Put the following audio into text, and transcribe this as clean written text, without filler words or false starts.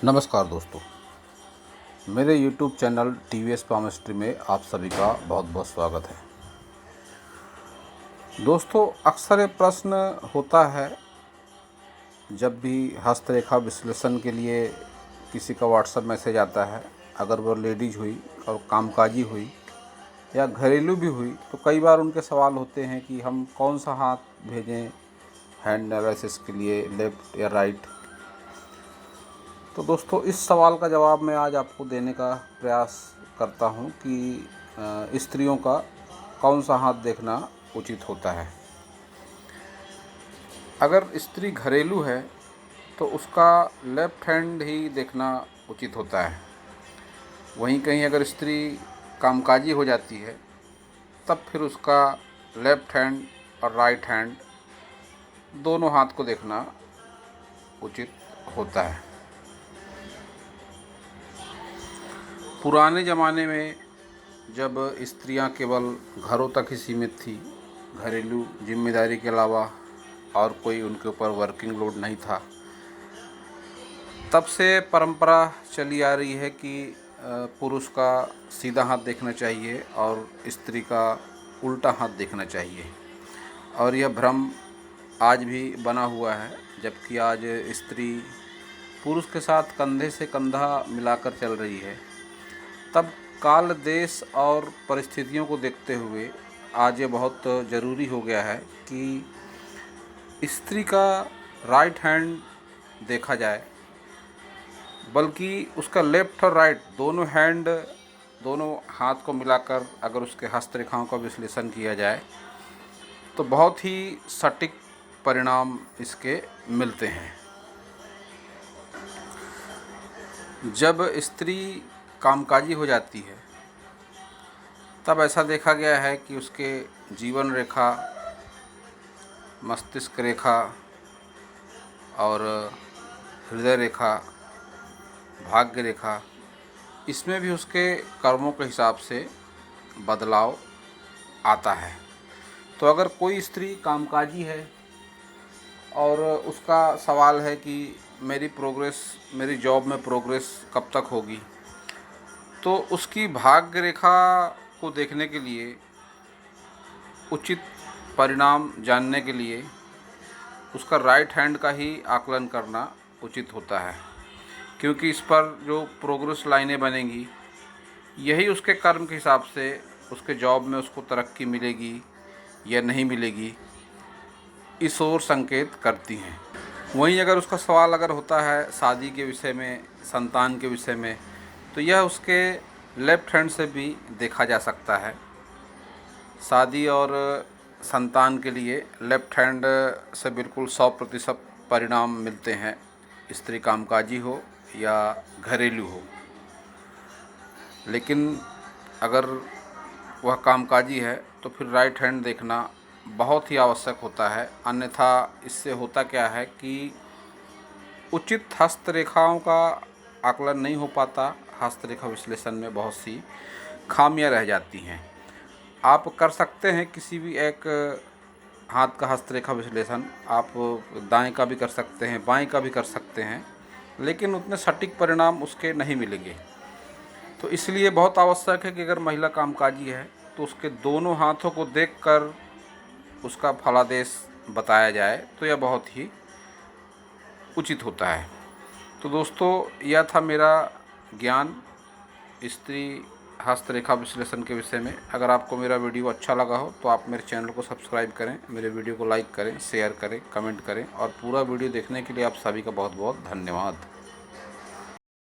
नमस्कार दोस्तों, मेरे YouTube चैनल TVS पामिस्ट्री में आप सभी का बहुत बहुत स्वागत है। दोस्तों, अक्सर ये प्रश्न होता है जब भी हस्तरेखा विश्लेषण के लिए किसी का व्हाट्सएप मैसेज आता है, अगर वो लेडीज हुई और कामकाजी हुई या घरेलू भी हुई, तो कई बार उनके सवाल होते हैं कि हम कौन सा हाथ भेजें हैंड एनालिसिस के लिए, लेफ़्ट या राइट। तो दोस्तों, इस सवाल का जवाब मैं आज आपको देने का प्रयास करता हूं कि स्त्रियों का कौन सा हाथ देखना उचित होता है। अगर स्त्री घरेलू है तो उसका लेफ़्ट हैंड ही देखना उचित होता है। वहीं कहीं अगर स्त्री कामकाजी हो जाती है तब फिर उसका लेफ़्ट हैंड और राइट हैंड दोनों हाथ को देखना उचित होता है। पुराने ज़माने में जब स्त्रियां केवल घरों तक ही सीमित थी, घरेलू जिम्मेदारी के अलावा और कोई उनके ऊपर वर्किंग लोड नहीं था, तब से परंपरा चली आ रही है कि पुरुष का सीधा हाथ देखना चाहिए और स्त्री का उल्टा हाथ देखना चाहिए। और यह भ्रम आज भी बना हुआ है, जबकि आज स्त्री पुरुष के साथ कंधे से कंधा मिलाकर चल रही है। तब काल, देश और परिस्थितियों को देखते हुए आज ये बहुत ज़रूरी हो गया है कि स्त्री का राइट हैंड देखा जाए, बल्कि उसका लेफ़्ट और राइट दोनों हाथ को मिलाकर अगर उसके हस्तरेखाओं का विश्लेषण किया जाए तो बहुत ही सटीक परिणाम इसके मिलते हैं। जब स्त्री कामकाजी हो जाती है तब ऐसा देखा गया है कि उसके जीवन रेखा, मस्तिष्क रेखा और हृदय रेखा, भाग्य रेखा, इसमें भी उसके कर्मों के हिसाब से बदलाव आता है। तो अगर कोई स्त्री कामकाजी है और उसका सवाल है कि मेरी जॉब में प्रोग्रेस कब तक होगी, तो उसकी भाग्य रेखा को देखने के लिए, उचित परिणाम जानने के लिए उसका राइट हैंड का ही आकलन करना उचित होता है, क्योंकि इस पर जो प्रोग्रेस लाइनें बनेंगी यही उसके कर्म के हिसाब से उसके जॉब में उसको तरक्की मिलेगी या नहीं मिलेगी, इस ओर संकेत करती हैं। वहीं अगर उसका सवाल होता है शादी के विषय में, संतान के विषय में, तो यह उसके लेफ़्ट हैंड से भी देखा जा सकता है। शादी और संतान के लिए लेफ़्ट हैंड से बिल्कुल 100% परिणाम मिलते हैं, स्त्री कामकाजी हो या घरेलू हो। लेकिन अगर वह कामकाजी है तो फिर राइट हैंड देखना बहुत ही आवश्यक होता है, अन्यथा इससे होता क्या है कि उचित हस्तरेखाओं का आकलन नहीं हो पाता। हस्तरेखा विश्लेषण में बहुत सी खामियां रह जाती हैं। आप कर सकते हैं किसी भी एक हाथ का हस्तरेखा विश्लेषण, आप दाएं का भी कर सकते हैं, बाएं का भी कर सकते हैं, लेकिन उतने सटीक परिणाम उसके नहीं मिलेंगे। तो इसलिए बहुत आवश्यक है कि अगर महिला कामकाजी है तो उसके दोनों हाथों को देखकर उसका फलादेश बताया जाए, तो यह बहुत ही उचित होता है। तो दोस्तों, यह था मेरा ज्ञान स्त्री हस्तरेखा विश्लेषण के विषय में। अगर आपको मेरा वीडियो अच्छा लगा हो तो आप मेरे चैनल को सब्सक्राइब करें, मेरे वीडियो को लाइक करें, शेयर करें, कमेंट करें, और पूरा वीडियो देखने के लिए आप सभी का बहुत बहुत धन्यवाद।